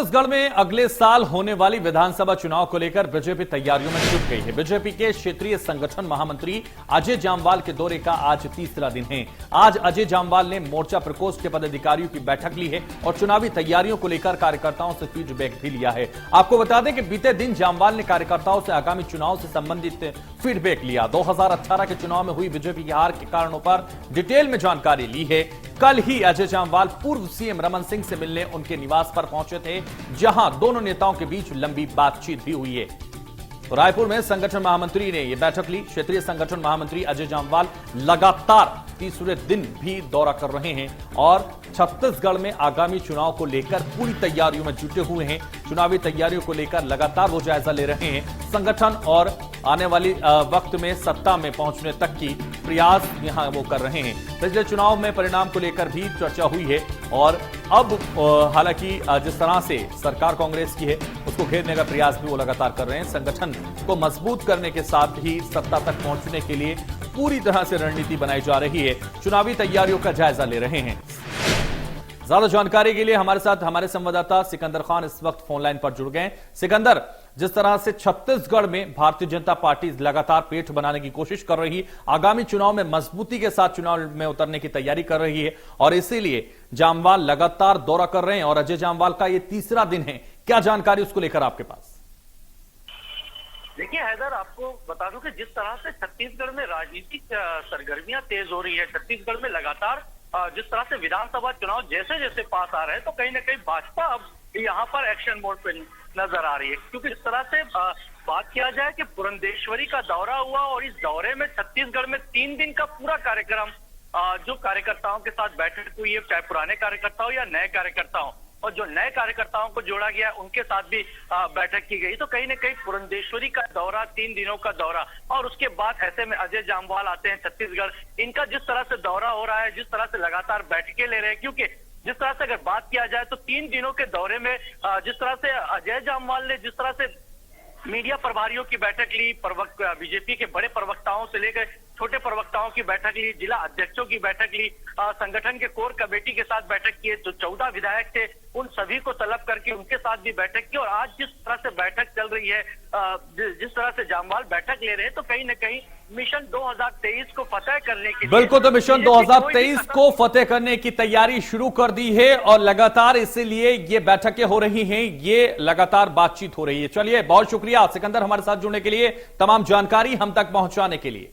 छत्तीसगढ़ में अगले साल होने वाली विधानसभा चुनाव को लेकर बीजेपी तैयारियों में जुट गई है। बीजेपी के क्षेत्रीय संगठन महामंत्री अजय जामवाल के दौरे का आज तीसरा दिन है। आज अजय जामवाल ने मोर्चा प्रकोष्ठ के पदाधिकारियों की बैठक ली है और चुनावी तैयारियों को लेकर कार्यकर्ताओं से फीडबैक भी लिया है। आपको बता दें कि बीते दिन जामवाल ने कार्यकर्ताओं से आगामी चुनाव से संबंधित फीडबैक लिया। 2018 के चुनाव में हुई बीजेपी की हार के कारणों पर डिटेल में जानकारी ली है। कल ही अजय जामवाल पूर्व सीएम रमन सिंह से मिलने उनके निवास पर पहुंचे थे, जहां दोनों नेताओं के बीच लंबी बातचीत भी हुई है। तो रायपुर में संगठन महामंत्री ने यह बैठक ली। क्षेत्रीय संगठन महामंत्री अजय जामवाल लगातार तीसरे दिन भी दौरा कर रहे हैं और छत्तीसगढ़ में आगामी चुनाव को लेकर पूरी तैयारियों में जुटे हुए हैं। चुनावी तैयारियों को लेकर लगातार वो जायजा ले रहे हैं। संगठन और आने वाली वक्त में सत्ता में पहुंचने तक की प्रयास यहां वो कर रहे हैं। पिछले चुनाव में परिणाम को लेकर भी चर्चा हुई है और अब हालांकि जिस तरह से सरकार कांग्रेस की है उसको घेरने का प्रयास भी वो लगातार कर रहे हैं। संगठन को मजबूत करने के साथ ही सत्ता तक पहुंचने के लिए पूरी तरह से रणनीति बनाई जा रही है। चुनावी तैयारियों का जायजा ले रहे हैं। ज्यादा जानकारी के लिए हमारे साथ हमारे संवाददाता सिकंदर खान इस वक्त फोन लाइन पर जुड़ गए। सिकंदर, जिस तरह से छत्तीसगढ़ में भारतीय जनता पार्टी लगातार पेठ बनाने की कोशिश कर रही है, आगामी चुनाव में मजबूती के साथ चुनाव में उतरने की तैयारी कर रही है और इसीलिए जामवाल लगातार दौरा कर रहे हैं और अजय जामवाल का यह तीसरा दिन है। क्या जानकारी उसको लेकर आपके पास? देखिए हैदर, आपको बता दूं कि जिस तरह से छत्तीसगढ़ में राजनीतिक सरगर्मियां तेज हो रही है, छत्तीसगढ़ में लगातार जिस तरह से विधानसभा चुनाव जैसे जैसे पास आ रहे हैं, तो कहीं ना कहीं भाजपा अब यहाँ पर एक्शन मोड पे नजर आ रही है। क्योंकि जिस तरह से बात किया जाए कि पुरंदेश्वरी का दौरा हुआ और इस दौरे में छत्तीसगढ़ में 3 दिन का पूरा कार्यक्रम जो कार्यकर्ताओं के साथ बैठक हुई है, चाहे पुराने कार्यकर्ता हो या नए कार्यकर्ता हो, और जो नए कार्यकर्ताओं को जोड़ा गया उनके साथ भी बैठक की गई। तो कहीं ना कहीं पुरंदेश्वरी का दौरा, 3 दिनों का दौरा, और उसके बाद ऐसे में अजय जामवाल आते हैं छत्तीसगढ़। इनका जिस तरह से दौरा हो रहा है, जिस तरह से लगातार बैठकें ले रहे हैं, क्योंकि जिस तरह से अगर बात किया जाए तो 3 दिनों के दौरे में जिस तरह से अजय जामवाल ने जिस तरह से मीडिया प्रभारियों की बैठक ली, बीजेपी के बड़े प्रवक्ताओं से लेकर छोटे प्रवक्ताओं की बैठक ली, जिला अध्यक्षों की बैठक ली, संगठन के कोर कमेटी के साथ बैठक की, जो 14 विधायक थे उन सभी को तलब करके उनके साथ भी बैठक की। और आज जिस तरह से बैठक चल रही है, जिस तरह से जामवाल बैठक ले रहे हैं, तो कहीं न कहीं मिशन 2023 को फतेह करने के लिए, बिल्कुल, तो मिशन 2023 को फतेह करने की तैयारी शुरू कर दी है और लगातार इसीलिए ये बैठकें हो रही हैं, ये लगातार बातचीत हो रही है। चलिए, बहुत शुक्रिया सिकंदर हमारे साथ जुड़ने के लिए, तमाम जानकारी हम तक पहुंचाने के लिए।